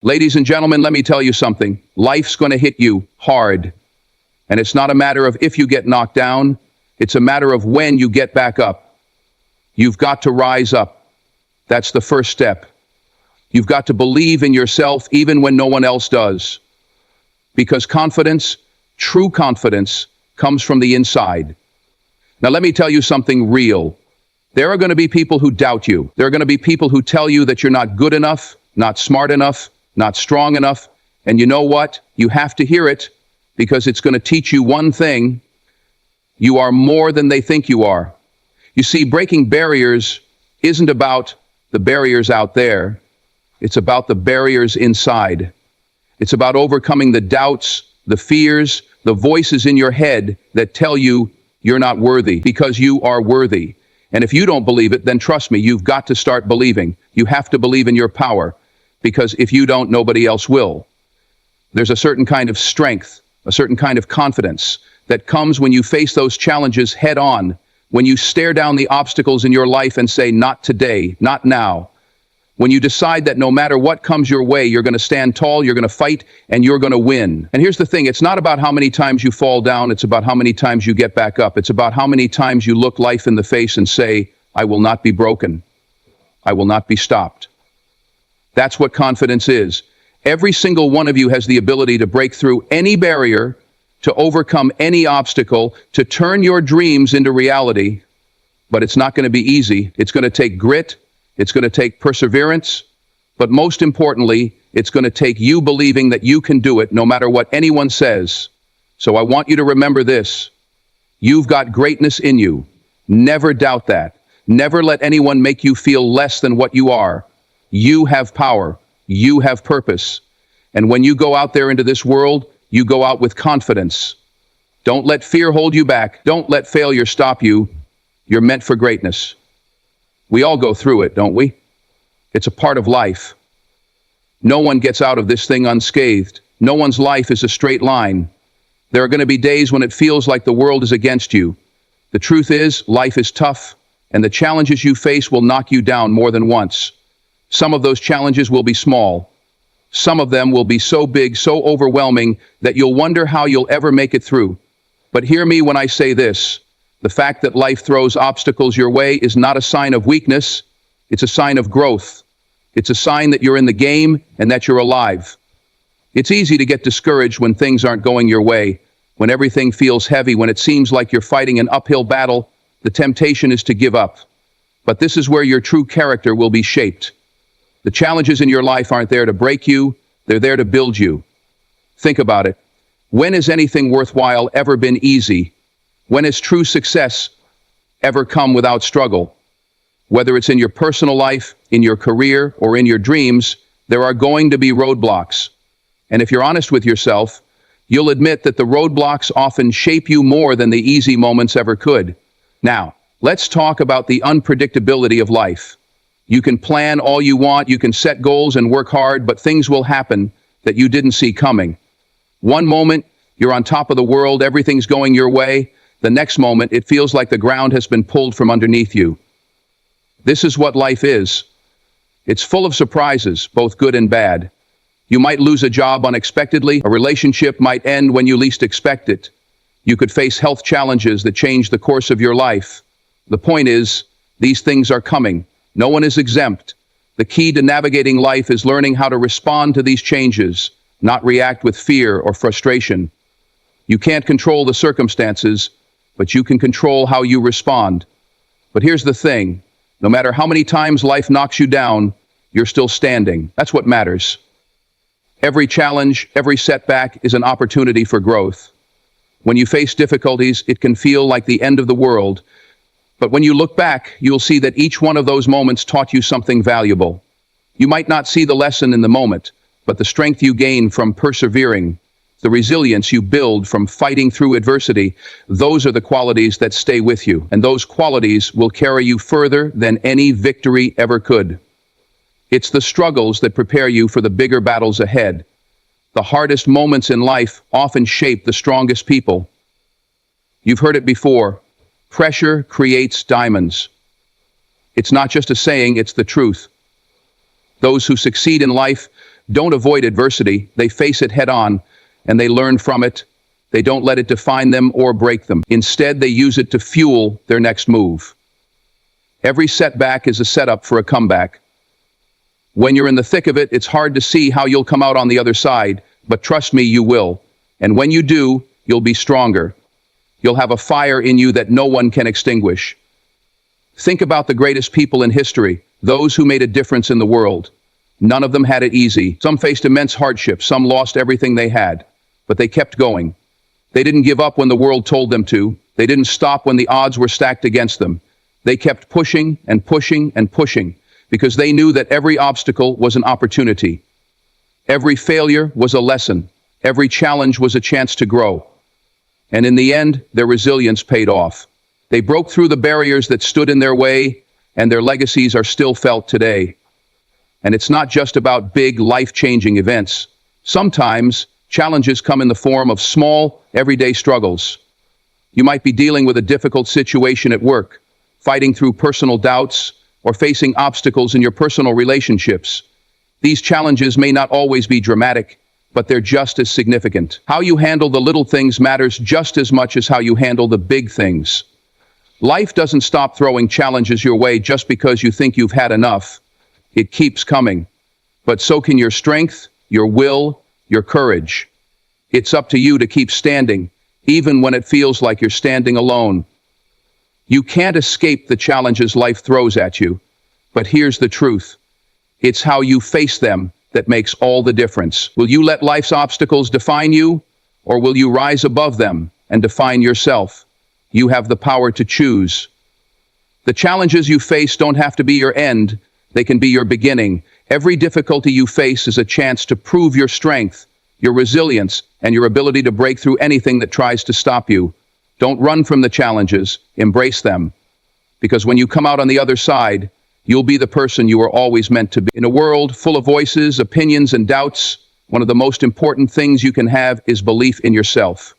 Ladies and gentlemen, let me tell you something. Life's going to hit you hard. And it's not a matter of if you get knocked down, it's a matter of when you get back up. You've got to rise up. That's the first step. You've got to believe in yourself even when no one else does. Because confidence, true confidence, comes from the inside. Now let me tell you something real. There are going to be people who doubt you. There are going to be people who tell you that you're not good enough, not smart enough, not strong enough. And you know what? You have to hear it because it's going to teach you one thing. You are more than they think you are. You see, breaking barriers isn't about the barriers out there. It's about the barriers inside. It's about overcoming the doubts, the fears, the voices in your head that tell you you're not worthy, because you are worthy. And if you don't believe it, then trust me, you've got to start believing. You have to believe in your power, because if you don't, nobody else will. There's a certain kind of strength, a certain kind of confidence that comes when you face those challenges head on, when you stare down the obstacles in your life and say, not today, not now. When you decide that no matter what comes your way, you're going to stand tall, you're going to fight, and you're going to win. And here's the thing, it's not about how many times you fall down, it's about how many times you get back up. It's about how many times you look life in the face and say, I will not be broken. I will not be stopped. That's what confidence is. Every single one of you has the ability to break through any barrier, to overcome any obstacle, to turn your dreams into reality. But it's not going to be easy. It's going to take grit. It's going to take perseverance. But most importantly, it's going to take you believing that you can do it no matter what anyone says. So I want you to remember this. You've got greatness in you. Never doubt that. Never let anyone make you feel less than what you are. You have power. You have purpose. And when you go out there into this world, you go out with confidence. Don't let fear hold you back. Don't let failure stop you. You're meant for greatness. We all go through it, don't we? It's a part of life. No one gets out of this thing unscathed. No one's life is a straight line. There are going to be days when it feels like the world is against you. The truth is, life is tough, and the challenges you face will knock you down more than once. Some of those challenges will be small. Some of them will be so big, so overwhelming, that you'll wonder how you'll ever make it through. But hear me when I say this. The fact that life throws obstacles your way is not a sign of weakness. It's a sign of growth. It's a sign that you're in the game and that you're alive. It's easy to get discouraged when things aren't going your way, when everything feels heavy, when it seems like you're fighting an uphill battle. The temptation is to give up. But this is where your true character will be shaped. The challenges in your life aren't there to break you, they're there to build you. Think about it. When has anything worthwhile ever been easy? When has true success ever come without struggle? Whether it's in your personal life, in your career, or in your dreams, there are going to be roadblocks. And if you're honest with yourself, you'll admit that the roadblocks often shape you more than the easy moments ever could. Now, let's talk about the unpredictability of life. You can plan all you want, you can set goals and work hard, but things will happen that you didn't see coming. One moment, you're on top of the world, everything's going your way. The next moment, it feels like the ground has been pulled from underneath you. This is what life is. It's full of surprises, both good and bad. You might lose a job unexpectedly, a relationship might end when you least expect it. You could face health challenges that change the course of your life. The point is, these things are coming. No one is exempt. The key to navigating life is learning how to respond to these changes, not react with fear or frustration. You can't control the circumstances, but you can control how you respond. But here's the thing. No matter how many times life knocks you down, you're still standing. That's what matters. Every challenge, every setback is an opportunity for growth. When you face difficulties, it can feel like the end of the world. But when you look back, you'll see that each one of those moments taught you something valuable. You might not see the lesson in the moment, but the strength you gain from persevering, the resilience you build from fighting through adversity, those are the qualities that stay with you, and those qualities will carry you further than any victory ever could. It's the struggles that prepare you for the bigger battles ahead. The hardest moments in life often shape the strongest people. You've heard it before. Pressure creates diamonds. It's not just a saying, it's the truth. Those who succeed in life don't avoid adversity, they face it head on, and they learn from it. They don't let it define them or break them. Instead, they use it to fuel their next move. Every setback is a setup for a comeback. When you're in the thick of it, it's hard to see how you'll come out on the other side, but trust me, you will. And when you do, you'll be stronger. You'll have a fire in you that no one can extinguish. Think about the greatest people in history, those who made a difference in the world. None of them had it easy. Some faced immense hardship, some lost everything they had, but they kept going. They didn't give up when the world told them to. They didn't stop when the odds were stacked against them. They kept pushing and pushing and pushing because they knew that every obstacle was an opportunity. Every failure was a lesson. Every challenge was a chance to grow. And in the end, their resilience paid off. They broke through the barriers that stood in their way, and their legacies are still felt today. And it's not just about big, life-changing events. Sometimes, challenges come in the form of small, everyday struggles. You might be dealing with a difficult situation at work, fighting through personal doubts, or facing obstacles in your personal relationships. These challenges may not always be dramatic, but they're just as significant. How you handle the little things matters just as much as how you handle the big things. Life doesn't stop throwing challenges your way just because you think you've had enough. It keeps coming. But so can your strength, your will, your courage. It's up to you to keep standing, even when it feels like you're standing alone. You can't escape the challenges life throws at you, but here's the truth. It's how you face them that makes all the difference. Will you let life's obstacles define you, or will you rise above them and define yourself? You have the power to choose. The challenges you face don't have to be your end. They can be your beginning. Every difficulty you face is a chance to prove your strength, your resilience, and your ability to break through anything that tries to stop you. Don't run from the challenges, embrace them. Because when you come out on the other side, you'll be the person you were always meant to be. In a world full of voices, opinions, and doubts, one of the most important things you can have is belief in yourself.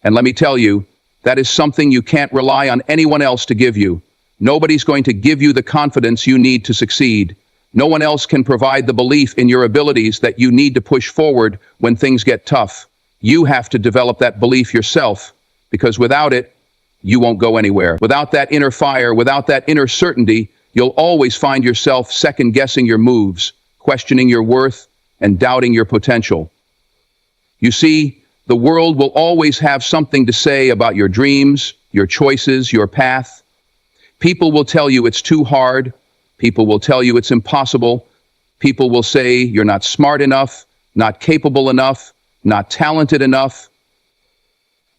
And let me tell you, that is something you can't rely on anyone else to give you. Nobody's going to give you the confidence you need to succeed. No one else can provide the belief in your abilities that you need to push forward when things get tough. You have to develop that belief yourself, because without it, you won't go anywhere. Without that inner fire, without that inner certainty, you'll always find yourself second-guessing your moves, questioning your worth, and doubting your potential. You see, the world will always have something to say about your dreams, your choices, your path. People will tell you it's too hard. People will tell you it's impossible. People will say you're not smart enough, not capable enough, not talented enough.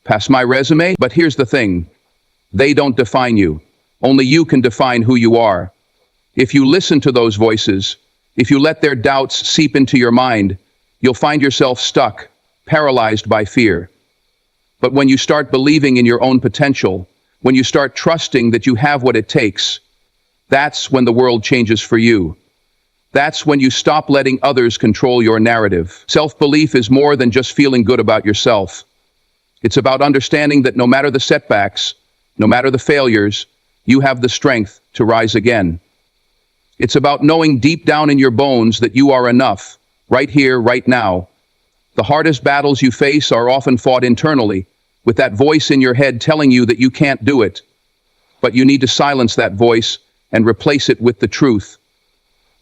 Pass my resume? But here's the thing. They don't define you. Only you can define who you are. If you listen to those voices, if you let their doubts seep into your mind, you'll find yourself stuck, paralyzed by fear. But when you start believing in your own potential, when you start trusting that you have what it takes, that's when the world changes for you. That's when you stop letting others control your narrative. Self-belief is more than just feeling good about yourself. It's about understanding that no matter the setbacks, no matter the failures, you have the strength to rise again. It's about knowing deep down in your bones that you are enough, right here, right now. The hardest battles you face are often fought internally, with that voice in your head telling you that you can't do it. But you need to silence that voice and replace it with the truth.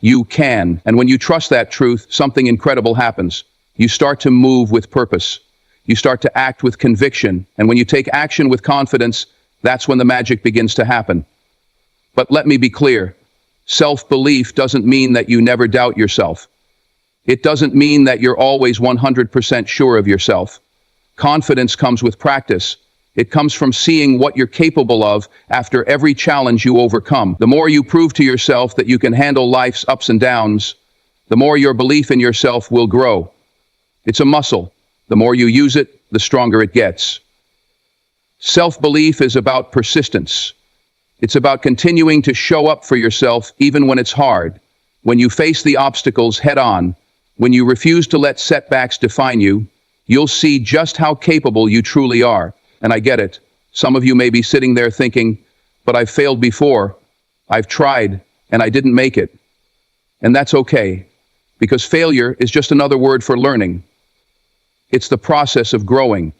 You can. And when you trust that truth, something incredible happens. You start to move with purpose. You start to act with conviction. And when you take action with confidence, that's when the magic begins to happen. But let me be clear. Self-belief doesn't mean that you never doubt yourself. It doesn't mean that you're always 100% sure of yourself. Confidence comes with practice. It comes from seeing what you're capable of after every challenge you overcome. The more you prove to yourself that you can handle life's ups and downs, the more your belief in yourself will grow. It's a muscle. The more you use it, the stronger it gets. Self-belief is about persistence. It's about continuing to show up for yourself even when it's hard, when you face the obstacles head-on, when you refuse to let setbacks define you. You'll see just how capable you truly are. And I get it. Some of you may be sitting there thinking, but I've failed before. I've tried, and I didn't make it. And that's okay. Because failure is just another word for learning. It's the process of growing.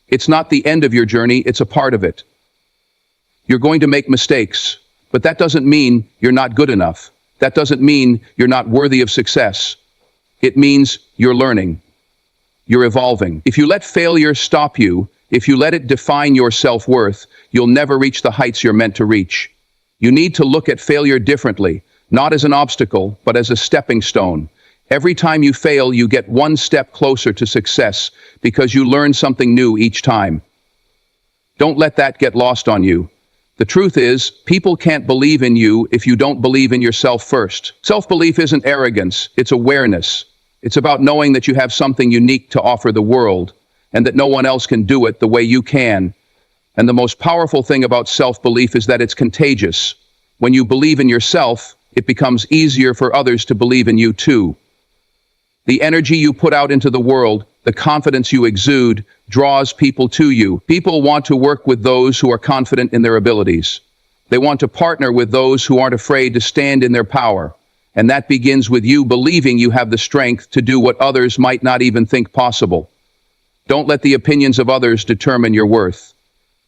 It's not the end of your journey, it's a part of it. You're going to make mistakes, but that doesn't mean you're not good enough. That doesn't mean you're not worthy of success. It means you're learning. You're evolving. If you let failure stop you, if you let it define your self-worth, you'll never reach the heights you're meant to reach. You need to look at failure differently, not as an obstacle, but as a stepping stone. Every time you fail, you get one step closer to success because you learn something new each time. Don't let that get lost on you. The truth is, people can't believe in you if you don't believe in yourself first. Self-belief isn't arrogance, it's awareness. It's about knowing that you have something unique to offer the world, and that no one else can do it the way you can. And the most powerful thing about self-belief is that it's contagious. When you believe in yourself, it becomes easier for others to believe in you too. The energy you put out into the world, the confidence you exude, draws people to you. People want to work with those who are confident in their abilities. They want to partner with those who aren't afraid to stand in their power. And that begins with you believing you have the strength to do what others might not even think possible. Don't let the opinions of others determine your worth.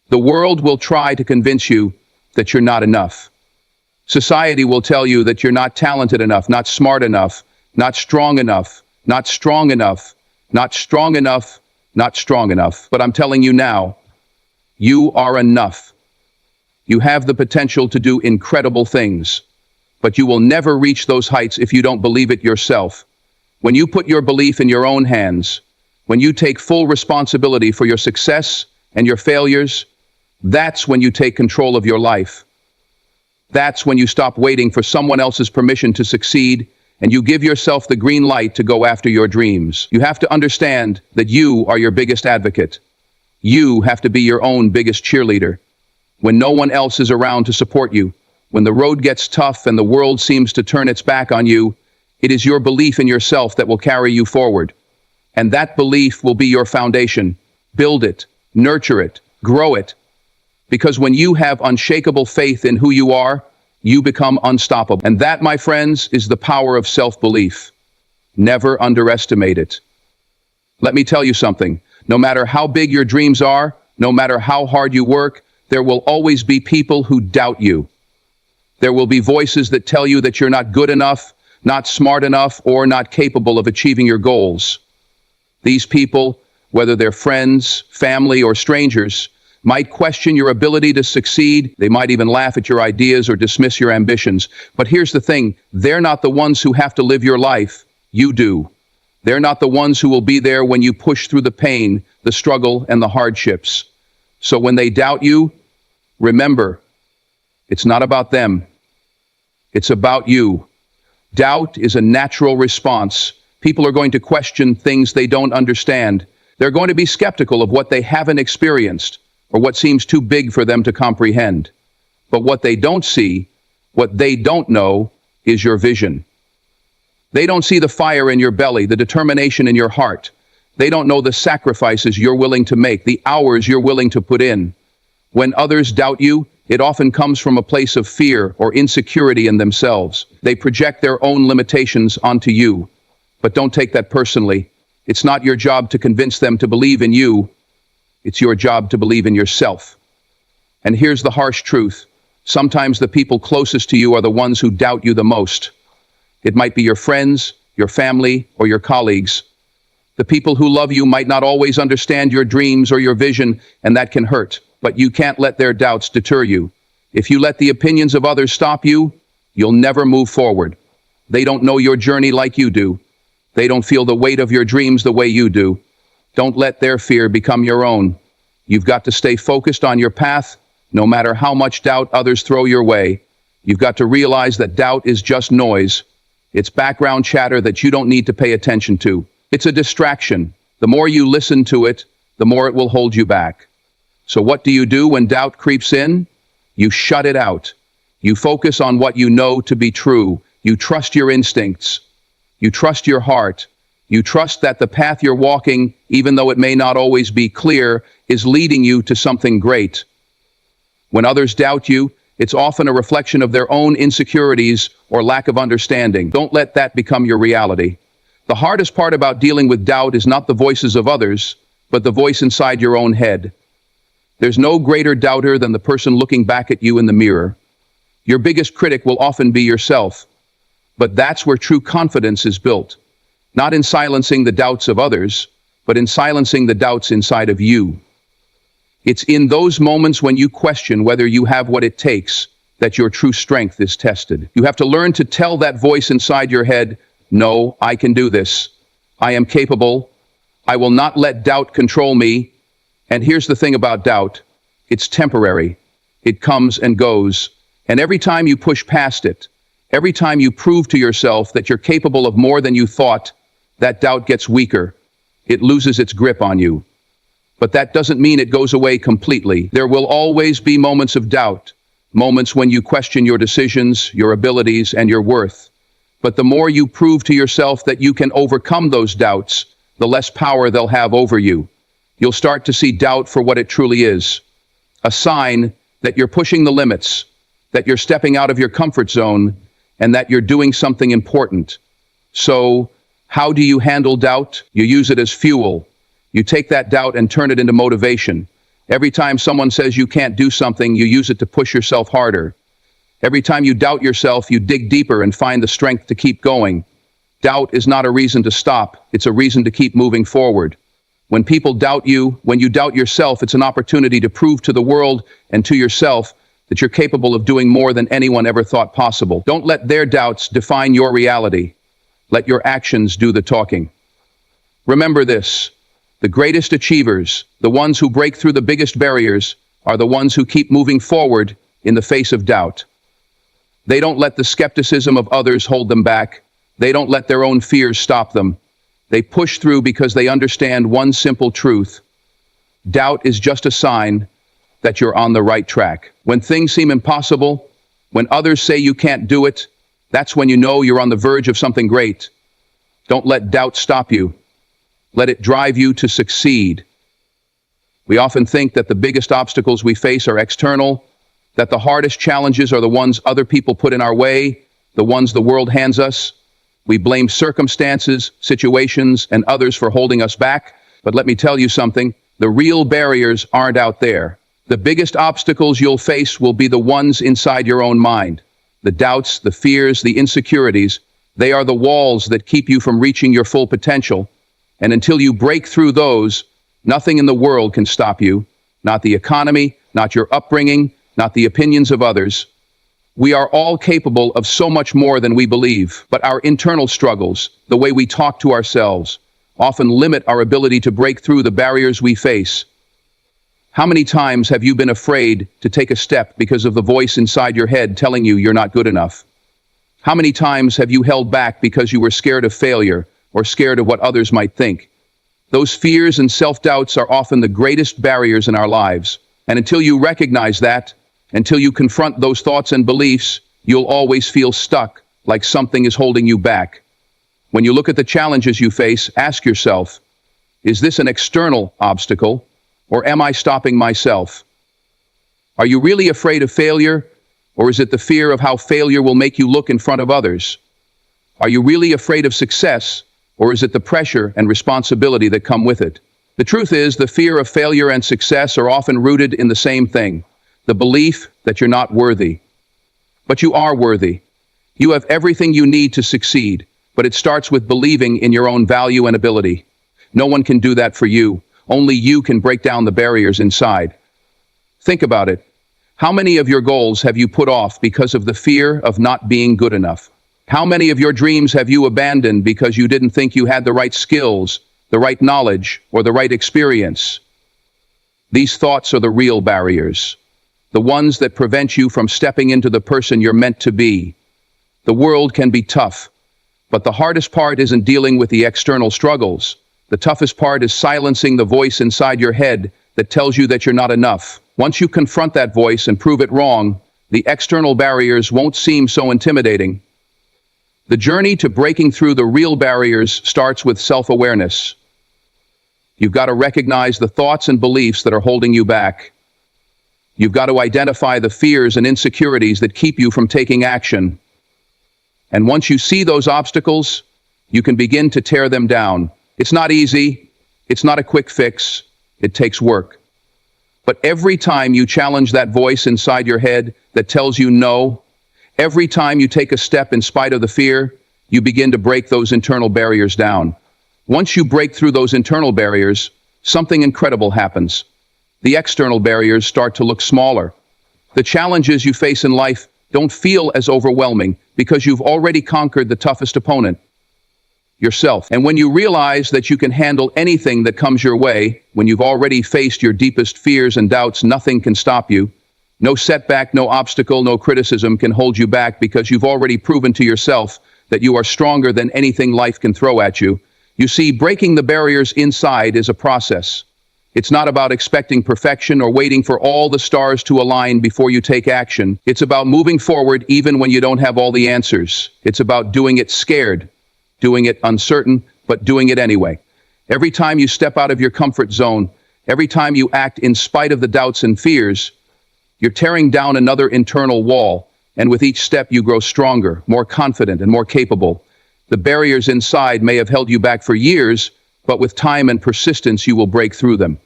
The world will try to convince you that you're not enough. Society will tell you that you're not talented enough, not smart enough, not strong enough, not strong enough, not strong enough, not strong enough. But I'm telling you now, you are enough. You have the potential to do incredible things, but you will never reach those heights if you don't believe it yourself. When you put your belief in your own hands, when you take full responsibility for your success and your failures, that's when you take control of your life. That's when you stop waiting for someone else's permission to succeed, and you give yourself the green light to go after your dreams. You have to understand that you are your biggest advocate. You have to be your own biggest cheerleader. When no one else is around to support you, when the road gets tough and the world seems to turn its back on you, it is your belief in yourself that will carry you forward. And that belief will be your foundation. Build it, nurture it, grow it. Because when you have unshakable faith in who you are, you become unstoppable. And that, my friends, is the power of self-belief. Never underestimate it. Let me tell you something. No matter how big your dreams are, no matter how hard you work, there will always be people who doubt you. There will be voices that tell you that you're not good enough, not smart enough, or not capable of achieving your goals. These people, whether they're friends, family, or strangers, might question your ability to succeed. They might even laugh at your ideas or dismiss your ambitions. But here's the thing, they're not the ones who have to live your life. You do. They're not the ones who will be there when you push through the pain, the struggle, and the hardships. So when they doubt you, remember, it's not about them. It's about you. Doubt is a natural response. People are going to question things they don't understand. They're going to be skeptical of what they haven't experienced, or what seems too big for them to comprehend. But what they don't see, what they don't know, is your vision. They don't see the fire in your belly, the determination in your heart. They don't know the sacrifices you're willing to make, the hours you're willing to put in. When others doubt you, it often comes from a place of fear or insecurity in themselves. They project their own limitations onto you. But don't take that personally. It's not your job to convince them to believe in you. It's your job to believe in yourself. And here's the harsh truth. Sometimes the people closest to you are the ones who doubt you the most. It might be your friends, your family, or your colleagues. The people who love you might not always understand your dreams or your vision, and that can hurt. But you can't let their doubts deter you. If you let the opinions of others stop you, you'll never move forward. They don't know your journey like you do. They don't feel the weight of your dreams the way you do. Don't let their fear become your own. You've got to stay focused on your path, no matter how much doubt others throw your way. You've got to realize that doubt is just noise. It's background chatter that you don't need to pay attention to. It's a distraction. The more you listen to it, the more it will hold you back. So what do you do when doubt creeps in? You shut it out. You focus on what you know to be true. You trust your instincts. You trust your heart. You trust that the path you're walking, even though it may not always be clear, is leading you to something great. When others doubt you, It's often a reflection of their own insecurities or lack of understanding. Don't let that become your reality. The hardest part about dealing with doubt is not the voices of others, but the voice inside your own head. There's no greater doubter than the person looking back at you in the mirror. Your biggest critic will often be yourself. But that's where true confidence is built. Not in silencing the doubts of others, but in silencing the doubts inside of you. It's in those moments when you question whether you have what it takes that your true strength is tested. You have to learn to tell that voice inside your head, no, I can do this. I am capable. I will not let doubt control me. And here's the thing about doubt. It's temporary. It comes and goes. And every time you push past it, every time you prove to yourself that you're capable of more than you thought, that doubt gets weaker. It loses its grip on you. But that doesn't mean it goes away completely. There will always be moments of doubt, moments when you question your decisions, your abilities, and your worth. But the more you prove to yourself that you can overcome those doubts, the less power they'll have over you. You'll start to see doubt for what it truly is. A sign that you're pushing the limits, that you're stepping out of your comfort zone, and that you're doing something important. So, how do you handle doubt? You use it as fuel. You take that doubt and turn it into motivation. Every time someone says you can't do something, you use it to push yourself harder. Every time you doubt yourself, you dig deeper and find the strength to keep going. Doubt is not a reason to stop. It's a reason to keep moving forward. When people doubt you, when you doubt yourself, it's an opportunity to prove to the world and to yourself that you're capable of doing more than anyone ever thought possible. Don't let their doubts define your reality. Let your actions do the talking. Remember this. The greatest achievers, the ones who break through the biggest barriers, are the ones who keep moving forward in the face of doubt. They don't let the skepticism of others hold them back. They don't let their own fears stop them. They push through because they understand one simple truth. Doubt is just a sign that you're on the right track. When things seem impossible, when others say you can't do it, that's when you know you're on the verge of something great. Don't let doubt stop you. Let it drive you to succeed. We often think that the biggest obstacles we face are external, that the hardest challenges are the ones other people put in our way, the ones the world hands us. We blame circumstances, situations, and others for holding us back. But let me tell you something, the real barriers aren't out there. The biggest obstacles you'll face will be the ones inside your own mind. The doubts, the fears, the insecurities, they are the walls that keep you from reaching your full potential. And until you break through those, nothing in the world can stop you. Not the economy, not your upbringing, not the opinions of others. We are all capable of so much more than we believe, but our internal struggles, the way we talk to ourselves, often limit our ability to break through the barriers we face. How many times have you been afraid to take a step because of the voice inside your head telling you you're not good enough? How many times have you held back because you were scared of failure or scared of what others might think? Those fears and self-doubts are often the greatest barriers in our lives. And until you recognize that, until you confront those thoughts and beliefs, you'll always feel stuck, like something is holding you back. When you look at the challenges you face, ask yourself, is this an external obstacle, or am I stopping myself? Are you really afraid of failure, or is it the fear of how failure will make you look in front of others? Are you really afraid of success, or is it the pressure and responsibility that come with it? The truth is, the fear of failure and success are often rooted in the same thing, the belief that you're not worthy. But you are worthy. You have everything you need to succeed, but it starts with believing in your own value and ability. No one can do that for you. Only you can break down the barriers inside. Think about it. How many of your goals have you put off because of the fear of not being good enough? How many of your dreams have you abandoned because you didn't think you had the right skills, the right knowledge, or the right experience? These thoughts are the real barriers, the ones that prevent you from stepping into the person you're meant to be. The world can be tough, but the hardest part isn't dealing with the external struggles. The toughest part is silencing the voice inside your head that tells you that you're not enough. Once you confront that voice and prove it wrong, the external barriers won't seem so intimidating. The journey to breaking through the real barriers starts with self-awareness. You've got to recognize the thoughts and beliefs that are holding you back. You've got to identify the fears and insecurities that keep you from taking action. And once you see those obstacles, you can begin to tear them down. It's not easy. It's not a quick fix. It takes work. But every time you challenge that voice inside your head that tells you no, every time you take a step in spite of the fear, you begin to break those internal barriers down. Once you break through those internal barriers, something incredible happens. The external barriers start to look smaller. The challenges you face in life don't feel as overwhelming because you've already conquered the toughest opponent, yourself. And when you realize that you can handle anything that comes your way, when you've already faced your deepest fears and doubts, nothing can stop you. No setback, no obstacle, no criticism can hold you back because you've already proven to yourself that you are stronger than anything life can throw at you. You see, breaking the barriers inside is a process. It's not about expecting perfection or waiting for all the stars to align before you take action. It's about moving forward even when you don't have all the answers. It's about doing it scared, doing it uncertain, but doing it anyway. Every time you step out of your comfort zone, every time you act in spite of the doubts and fears, you're tearing down another internal wall, and with each step you grow stronger, more confident, and more capable. The barriers inside may have held you back for years, but with time and persistence you will break through them.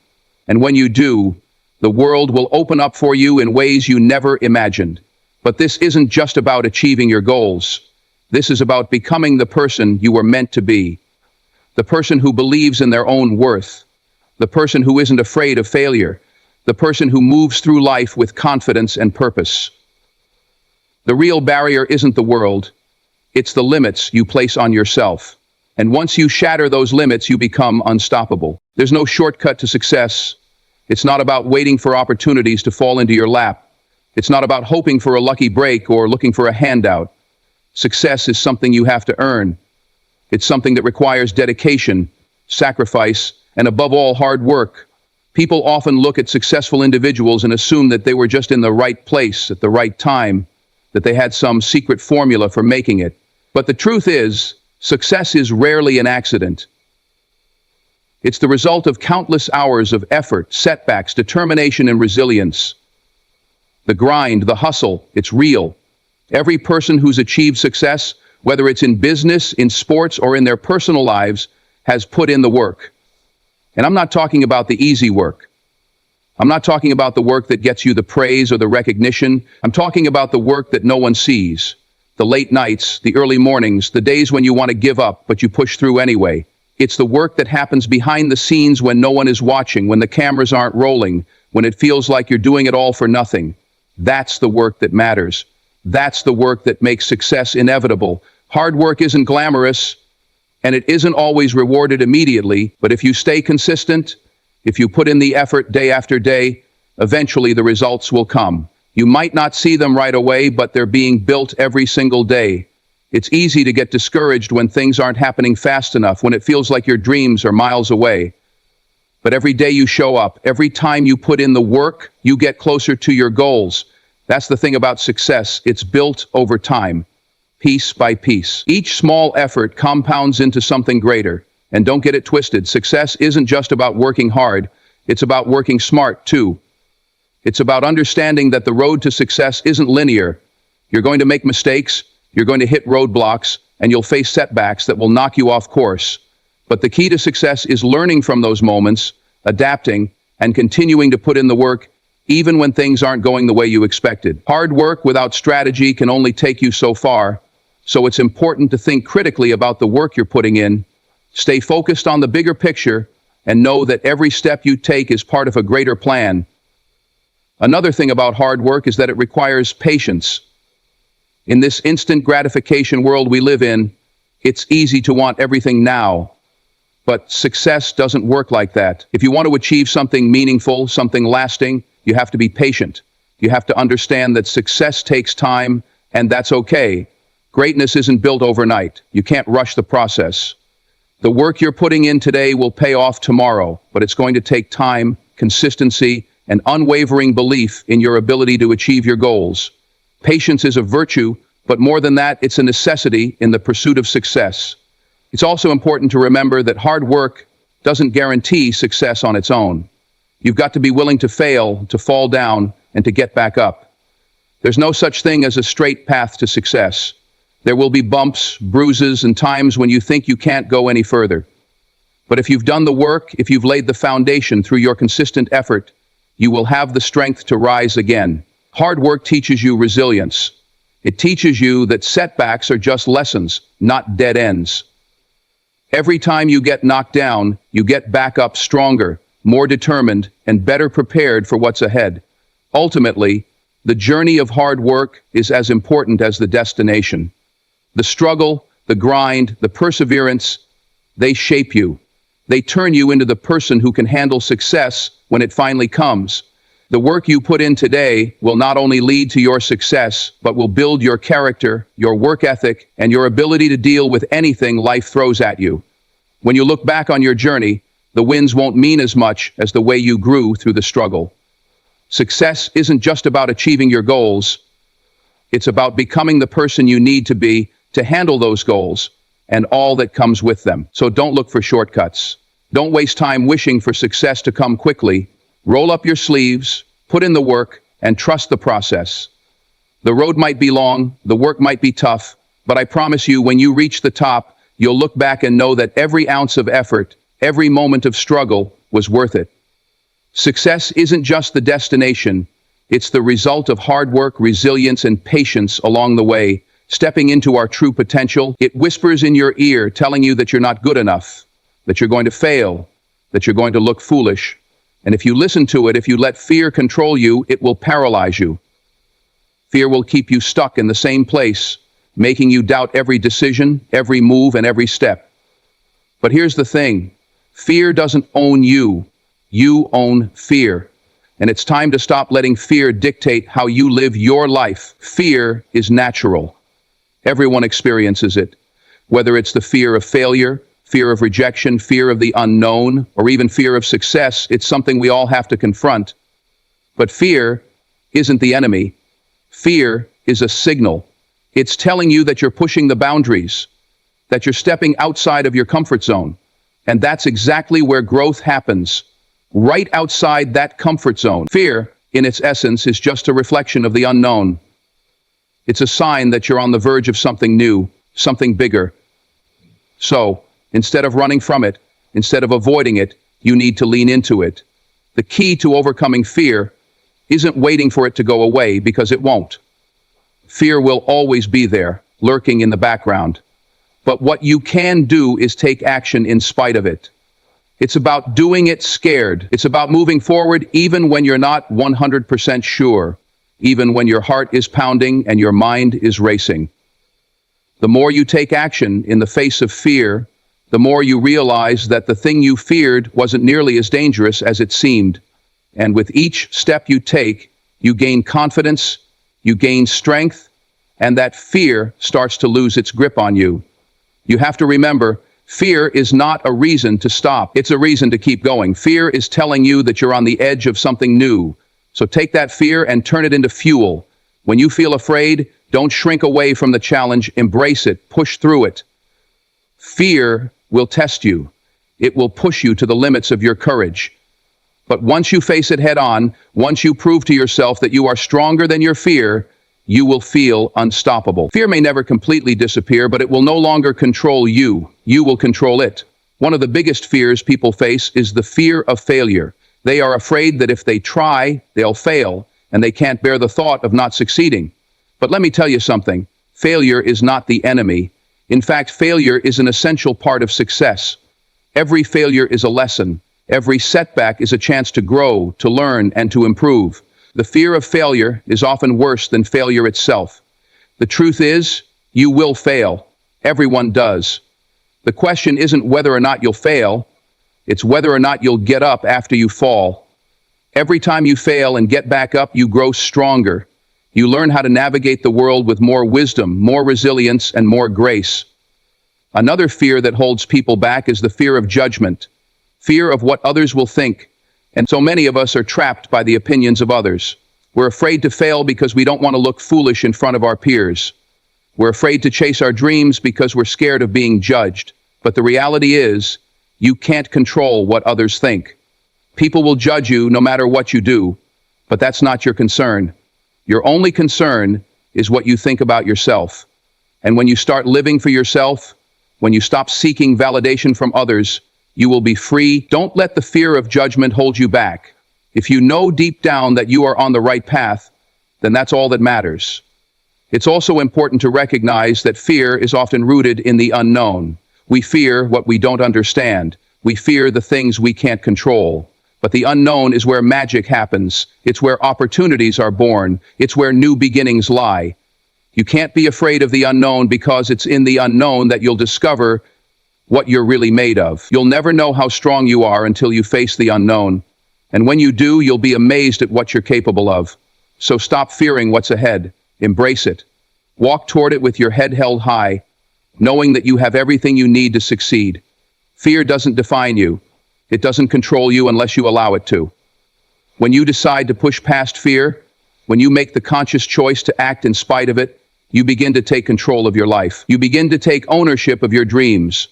And when you do, the world will open up for you in ways you never imagined. But this isn't just about achieving your goals. This is about becoming the person you were meant to be. The person who believes in their own worth. The person who isn't afraid of failure. The person who moves through life with confidence and purpose. The real barrier isn't the world. It's the limits you place on yourself. And once you shatter those limits, you become unstoppable. There's no shortcut to success. It's not about waiting for opportunities to fall into your lap. It's not about hoping for a lucky break or looking for a handout. Success is something you have to earn. It's something that requires dedication, sacrifice, and above all, hard work. People often look at successful individuals and assume that they were just in the right place at the right time, that they had some secret formula for making it. But the truth is, success is rarely an accident. It's the result of countless hours of effort, setbacks, determination, and resilience. The grind, the hustle, it's real. Every person who's achieved success, whether it's in business, in sports, or in their personal lives, has put in the work. And I'm not talking about the easy work. I'm not talking about the work that gets you the praise or the recognition. I'm talking about the work that no one sees. The late nights, the early mornings, the days when you want to give up, but you push through anyway. It's the work that happens behind the scenes when no one is watching, when the cameras aren't rolling, when it feels like you're doing it all for nothing. That's the work that matters. That's the work that makes success inevitable. Hard work isn't glamorous, and it isn't always rewarded immediately, but if you stay consistent, if you put in the effort day after day, eventually the results will come. You might not see them right away, but they're being built every single day. It's easy to get discouraged when things aren't happening fast enough, when it feels like your dreams are miles away. But every day you show up, every time you put in the work, you get closer to your goals. That's the thing about success. It's built over time, piece by piece. Each small effort compounds into something greater. And don't get it twisted. Success isn't just about working hard. It's about working smart, too. It's about understanding that the road to success isn't linear. You're going to make mistakes. You're going to hit roadblocks, and you'll face setbacks that will knock you off course. But the key to success is learning from those moments, adapting, and continuing to put in the work, even when things aren't going the way you expected. Hard work without strategy can only take you so far, so it's important to think critically about the work you're putting in, stay focused on the bigger picture, and know that every step you take is part of a greater plan. Another thing about hard work is that it requires patience. In this instant gratification world we live in, it's easy to want everything now. But success doesn't work like that. If you want to achieve something meaningful, something lasting, you have to be patient. You have to understand that success takes time, and that's okay. Greatness isn't built overnight. You can't rush the process. The work you're putting in today will pay off tomorrow, but it's going to take time, consistency, and unwavering belief in your ability to achieve your goals. Patience is a virtue, but more than that, it's a necessity in the pursuit of success. It's also important to remember that hard work doesn't guarantee success on its own. You've got to be willing to fail, to fall down, and to get back up. There's no such thing as a straight path to success. There will be bumps, bruises, and times when you think you can't go any further. But if you've done the work, if you've laid the foundation through your consistent effort, you will have the strength to rise again. Hard work teaches you resilience. It teaches you that setbacks are just lessons, not dead ends. Every time you get knocked down, you get back up stronger, more determined, and better prepared for what's ahead. Ultimately, the journey of hard work is as important as the destination. The struggle, the grind, the perseverance, they shape you. They turn you into the person who can handle success when it finally comes. The work you put in today will not only lead to your success, but will build your character, your work ethic, and your ability to deal with anything life throws at you. When you look back on your journey, the wins won't mean as much as the way you grew through the struggle. Success isn't just about achieving your goals. It's about becoming the person you need to be to handle those goals and all that comes with them. So don't look for shortcuts. Don't waste time wishing for success to come quickly. Roll up your sleeves, put in the work, and trust the process. The road might be long, the work might be tough, but I promise you, when you reach the top, you'll look back and know that every ounce of effort, every moment of struggle was worth it. Success isn't just the destination, it's the result of hard work, resilience, and patience along the way. Stepping into our true potential, it whispers in your ear, telling you that you're not good enough, that you're going to fail, that you're going to look foolish. And if you listen to it, if you let fear control you, it will paralyze you. Fear will keep you stuck in the same place, making you doubt every decision, every move, and every step. But here's the thing, fear doesn't own you. You own fear. And it's time to stop letting fear dictate how you live your life. Fear is natural. Everyone experiences it. Whether it's the fear of failure, fear of rejection, fear of the unknown, or even fear of success, it's something we all have to confront. But fear isn't the enemy. Fear is a signal. It's telling you that you're pushing the boundaries, that you're stepping outside of your comfort zone. And that's exactly where growth happens. Right outside that comfort zone. Fear, in its essence, is just a reflection of the unknown. It's a sign that you're on the verge of something new, something bigger. So, instead of running from it, instead of avoiding it, you need to lean into it. The key to overcoming fear isn't waiting for it to go away, because it won't. Fear will always be there, lurking in the background. But what you can do is take action in spite of it. It's about doing it scared. It's about moving forward even when you're not 100% sure, even when your heart is pounding and your mind is racing. The more you take action in the face of fear, the more you realize that the thing you feared wasn't nearly as dangerous as it seemed. And with each step you take, you gain confidence, you gain strength, and that fear starts to lose its grip on you. You have to remember, fear is not a reason to stop. It's a reason to keep going. Fear is telling you that you're on the edge of something new. So take that fear and turn it into fuel. When you feel afraid, don't shrink away from the challenge. Embrace it. Push through it. Fear will test you. It will push you to the limits of your courage. But once you face it head on, once you prove to yourself that you are stronger than your fear, you will feel unstoppable. Fear may never completely disappear, but it will no longer control you. You will control it. One of the biggest fears people face is the fear of failure. They are afraid that if they try, they'll fail, and they can't bear the thought of not succeeding. But let me tell you something. Failure is not the enemy. In fact, failure is an essential part of success. Every failure is a lesson. Every setback is a chance to grow, to learn, and to improve. The fear of failure is often worse than failure itself. The truth is, you will fail. Everyone does. The question isn't whether or not you'll fail, it's whether or not you'll get up after you fall. Every time you fail and get back up, you grow stronger. You learn how to navigate the world with more wisdom, more resilience, and more grace. Another fear that holds people back is the fear of judgment, fear of what others will think. And so many of us are trapped by the opinions of others. We're afraid to fail because we don't want to look foolish in front of our peers. We're afraid to chase our dreams because we're scared of being judged. But the reality is, you can't control what others think. People will judge you no matter what you do. But that's not your concern. Your only concern is what you think about yourself. And when you start living for yourself, when you stop seeking validation from others, you will be free. Don't let the fear of judgment hold you back. If you know deep down that you are on the right path, then that's all that matters. It's also important to recognize that fear is often rooted in the unknown. We fear what we don't understand. We fear the things we can't control. But the unknown is where magic happens. It's where opportunities are born. It's where new beginnings lie. You can't be afraid of the unknown because it's in the unknown that you'll discover what you're really made of. You'll never know how strong you are until you face the unknown. And when you do, you'll be amazed at what you're capable of. So stop fearing what's ahead. Embrace it. Walk toward it with your head held high, knowing that you have everything you need to succeed. Fear doesn't define you. It doesn't control you unless you allow it to. When you decide to push past fear, when you make the conscious choice to act in spite of it, you begin to take control of your life. You begin to take ownership of your dreams.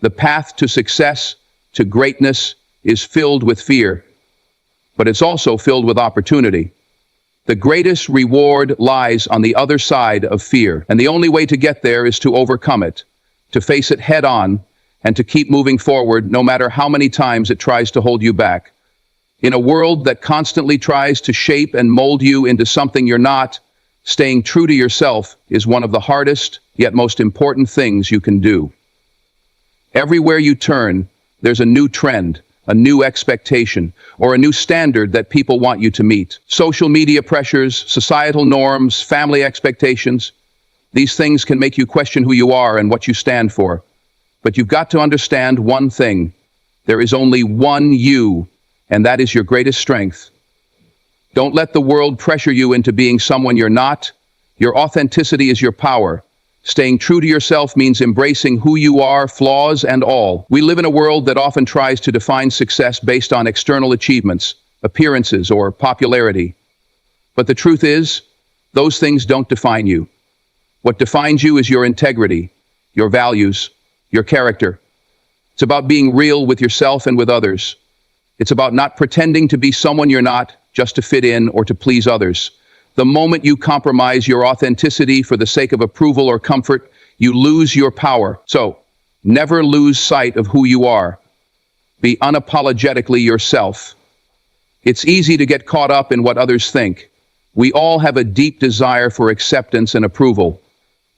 The path to success, to greatness, is filled with fear, but it's also filled with opportunity. The greatest reward lies on the other side of fear, and the only way to get there is to overcome it, to face it head on, and to keep moving forward no matter how many times it tries to hold you back. In a world that constantly tries to shape and mold you into something you're not, staying true to yourself is one of the hardest, yet most important things you can do. Everywhere you turn, there's a new trend, a new expectation, or a new standard that people want you to meet. Social media pressures, societal norms, family expectations, these things can make you question who you are and what you stand for. But you've got to understand one thing. There is only one you, and that is your greatest strength. Don't let the world pressure you into being someone you're not. Your authenticity is your power. Staying true to yourself means embracing who you are, flaws and all. We live in a world that often tries to define success based on external achievements, appearances, or popularity. But the truth is, those things don't define you. What defines you is your integrity, your values, your character. It's about being real with yourself and with others. It's about not pretending to be someone you're not just to fit in or to please others. The moment you compromise your authenticity for the sake of approval or comfort, you lose your power. So, never lose sight of who you are. Be unapologetically yourself. It's easy to get caught up in what others think. We all have a deep desire for acceptance and approval.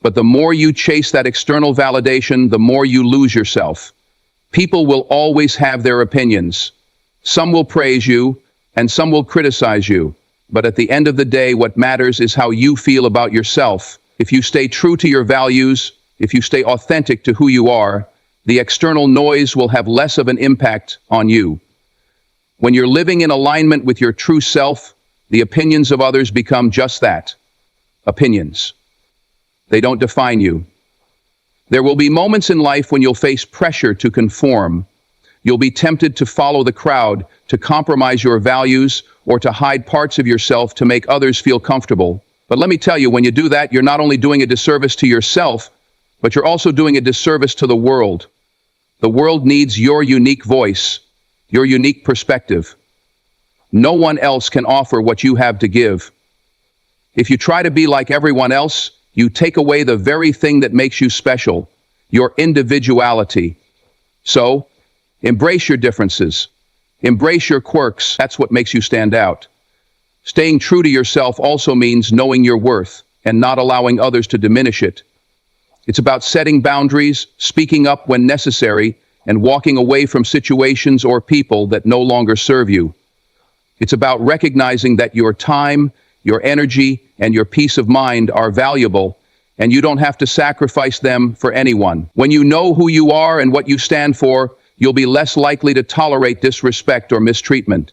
But the more you chase that external validation, the more you lose yourself. People will always have their opinions. Some will praise you, and some will criticize you. But at the end of the day, what matters is how you feel about yourself. If you stay true to your values, if you stay authentic to who you are, the external noise will have less of an impact on you. When you're living in alignment with your true self, the opinions of others become just that, opinions. They don't define you. There will be moments in life when you'll face pressure to conform. You'll be tempted to follow the crowd, to compromise your values, or to hide parts of yourself to make others feel comfortable. But let me tell you, when you do that, you're not only doing a disservice to yourself, but you're also doing a disservice to the world. The world needs your unique voice, your unique perspective. No one else can offer what you have to give. If you try to be like everyone else, you take away the very thing that makes you special, your individuality. So, embrace your differences. Embrace your quirks. That's what makes you stand out. Staying true to yourself also means knowing your worth and not allowing others to diminish it. It's about setting boundaries, speaking up when necessary, and walking away from situations or people that no longer serve you. It's about recognizing that your time, your energy, and your peace of mind are valuable, and you don't have to sacrifice them for anyone. When you know who you are and what you stand for, you'll be less likely to tolerate disrespect or mistreatment.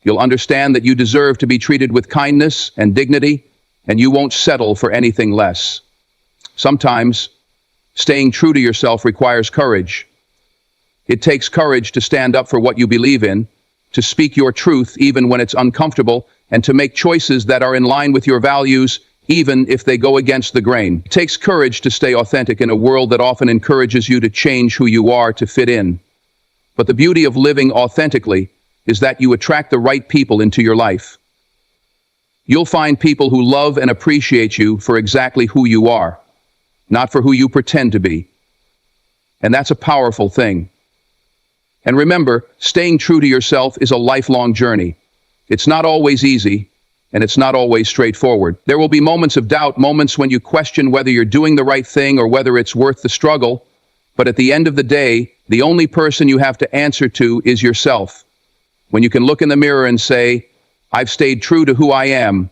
You'll understand that you deserve to be treated with kindness and dignity, and you won't settle for anything less. Sometimes, staying true to yourself requires courage. It takes courage to stand up for what you believe in, to speak your truth even when it's uncomfortable, and to make choices that are in line with your values, even if they go against the grain. It takes courage to stay authentic in a world that often encourages you to change who you are to fit in. But the beauty of living authentically is that you attract the right people into your life. You'll find people who love and appreciate you for exactly who you are, not for who you pretend to be. And that's a powerful thing. And remember, staying true to yourself is a lifelong journey. It's not always easy, and it's not always straightforward. There will be moments of doubt, moments when you question whether you're doing the right thing or whether it's worth the struggle. But at the end of the day, the only person you have to answer to is yourself. When you can look in the mirror and say, "I've stayed true to who I am,"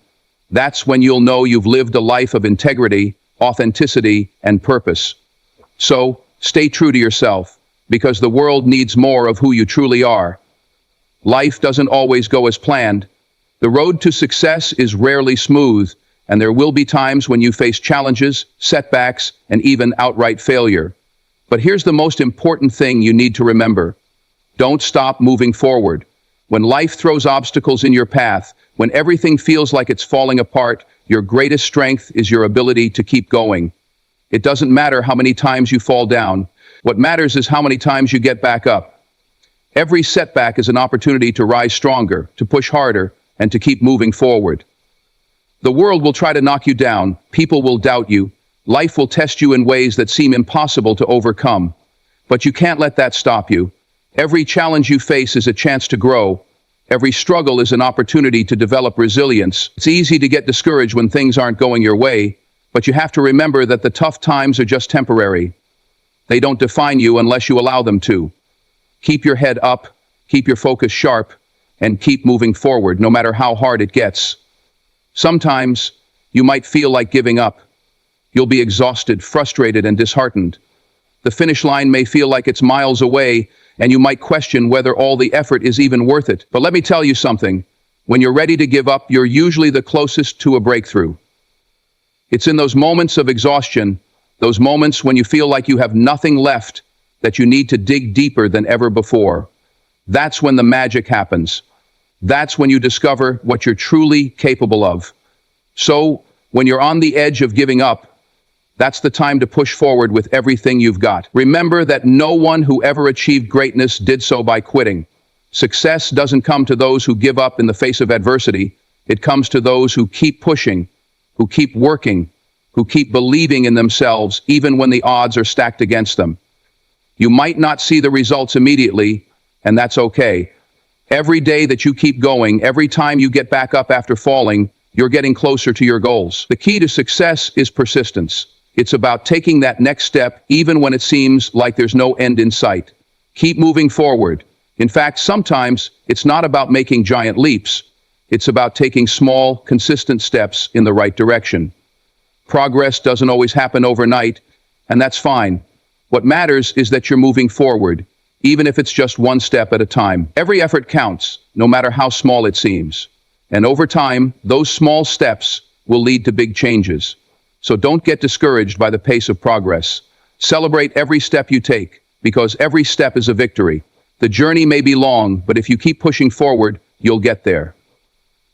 that's when you'll know you've lived a life of integrity, authenticity, and purpose. So, stay true to yourself, because the world needs more of who you truly are. Life doesn't always go as planned. The road to success is rarely smooth, and there will be times when you face challenges, setbacks, and even outright failure. But here's the most important thing you need to remember. Don't stop moving forward. When life throws obstacles in your path, when everything feels like it's falling apart, your greatest strength is your ability to keep going. It doesn't matter how many times you fall down. What matters is how many times you get back up. Every setback is an opportunity to rise stronger, to push harder, and to keep moving forward. The world will try to knock you down. People will doubt you. Life will test you in ways that seem impossible to overcome. But you can't let that stop you. Every challenge you face is a chance to grow. Every struggle is an opportunity to develop resilience. It's easy to get discouraged when things aren't going your way, but you have to remember that the tough times are just temporary. They don't define you unless you allow them to. Keep your head up, keep your focus sharp, and keep moving forward no matter how hard it gets. Sometimes you might feel like giving up. You'll be exhausted, frustrated, and disheartened. The finish line may feel like it's miles away, and you might question whether all the effort is even worth it. But let me tell you something. When you're ready to give up, you're usually the closest to a breakthrough. It's in those moments of exhaustion, those moments when you feel like you have nothing left, that you need to dig deeper than ever before. That's when the magic happens. That's when you discover what you're truly capable of. So, when you're on the edge of giving up, that's the time to push forward with everything you've got. Remember that no one who ever achieved greatness did so by quitting. Success doesn't come to those who give up in the face of adversity. It comes to those who keep pushing, who keep working, who keep believing in themselves even when the odds are stacked against them. You might not see the results immediately, and that's okay. Every day that you keep going, every time you get back up after falling, you're getting closer to your goals. The key to success is persistence. It's about taking that next step even when it seems like there's no end in sight. Keep moving forward. In fact, sometimes it's not about making giant leaps. It's about taking small, consistent steps in the right direction. Progress doesn't always happen overnight, and that's fine. What matters is that you're moving forward, even if it's just one step at a time. Every effort counts, no matter how small it seems. And over time, those small steps will lead to big changes. So don't get discouraged by the pace of progress. Celebrate every step you take, because every step is a victory. The journey may be long, but if you keep pushing forward, you'll get there.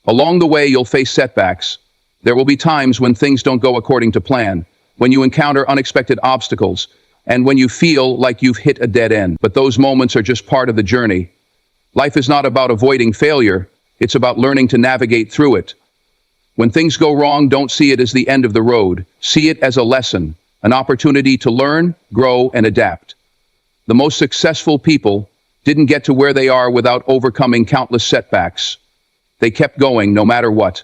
Along the way, you'll face setbacks. There will be times when things don't go according to plan, when you encounter unexpected obstacles, and when you feel like you've hit a dead end. But those moments are just part of the journey. Life is not about avoiding failure. It's about learning to navigate through it. When things go wrong, don't see it as the end of the road. See it as a lesson, an opportunity to learn, grow, and adapt. The most successful people didn't get to where they are without overcoming countless setbacks. They kept going no matter what.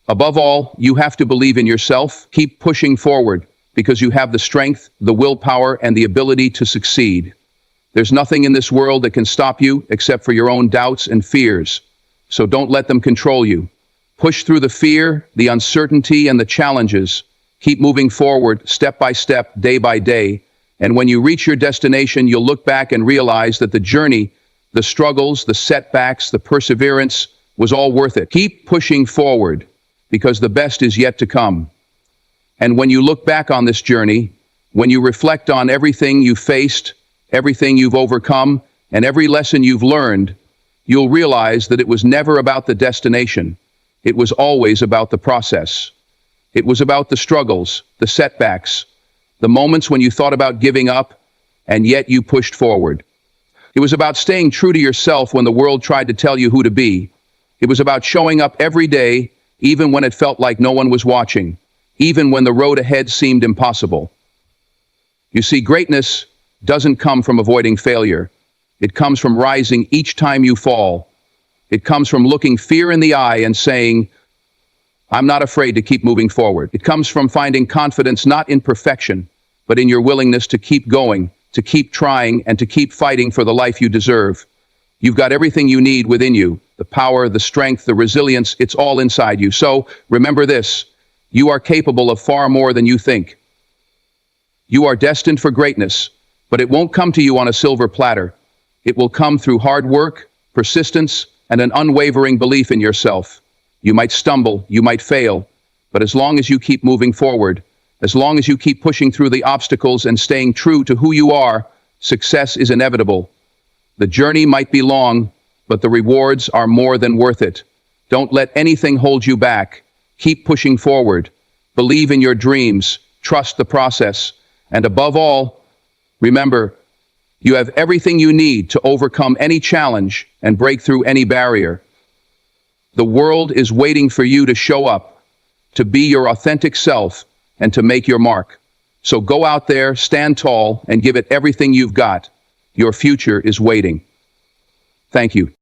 Above all, you have to believe in yourself. Keep pushing forward, because you have the strength, the willpower, and the ability to succeed. There's nothing in this world that can stop you except for your own doubts and fears. So don't let them control you. Push through the fear, the uncertainty, and the challenges. Keep moving forward, step by step, day by day. And when you reach your destination, you'll look back and realize that the journey, the struggles, the setbacks, the perseverance was all worth it. Keep pushing forward, because the best is yet to come. And when you look back on this journey, when you reflect on everything you faced, everything you've overcome, and every lesson you've learned, you'll realize that it was never about the destination. It was always about the process. It was about the struggles, the setbacks, the moments when you thought about giving up, and yet you pushed forward. It was about staying true to yourself when the world tried to tell you who to be. It was about showing up every day, even when it felt like no one was watching, even when the road ahead seemed impossible. You see, greatness doesn't come from avoiding failure. It comes from rising each time you fall. It comes from looking fear in the eye and saying, I'm not afraid to keep moving forward. It comes from finding confidence not in perfection, but in your willingness to keep going, to keep trying, and to keep fighting for the life you deserve. You've got everything you need within you. The power, the strength, the resilience, it's all inside you. So remember this, you are capable of far more than you think. You are destined for greatness, but it won't come to you on a silver platter. It will come through hard work, persistence, and an unwavering belief in yourself. You might stumble, you might fail, but as long as you keep moving forward, as long as you keep pushing through the obstacles and staying true to who you are, success is inevitable. The journey might be long, but the rewards are more than worth it. Don't let anything hold you back. Keep pushing forward. Believe in your dreams. Trust the process. And above all, remember, you have everything you need to overcome any challenge and break through any barrier. The world is waiting for you to show up, to be your authentic self, and to make your mark. So go out there, stand tall, and give it everything you've got. Your future is waiting. Thank you.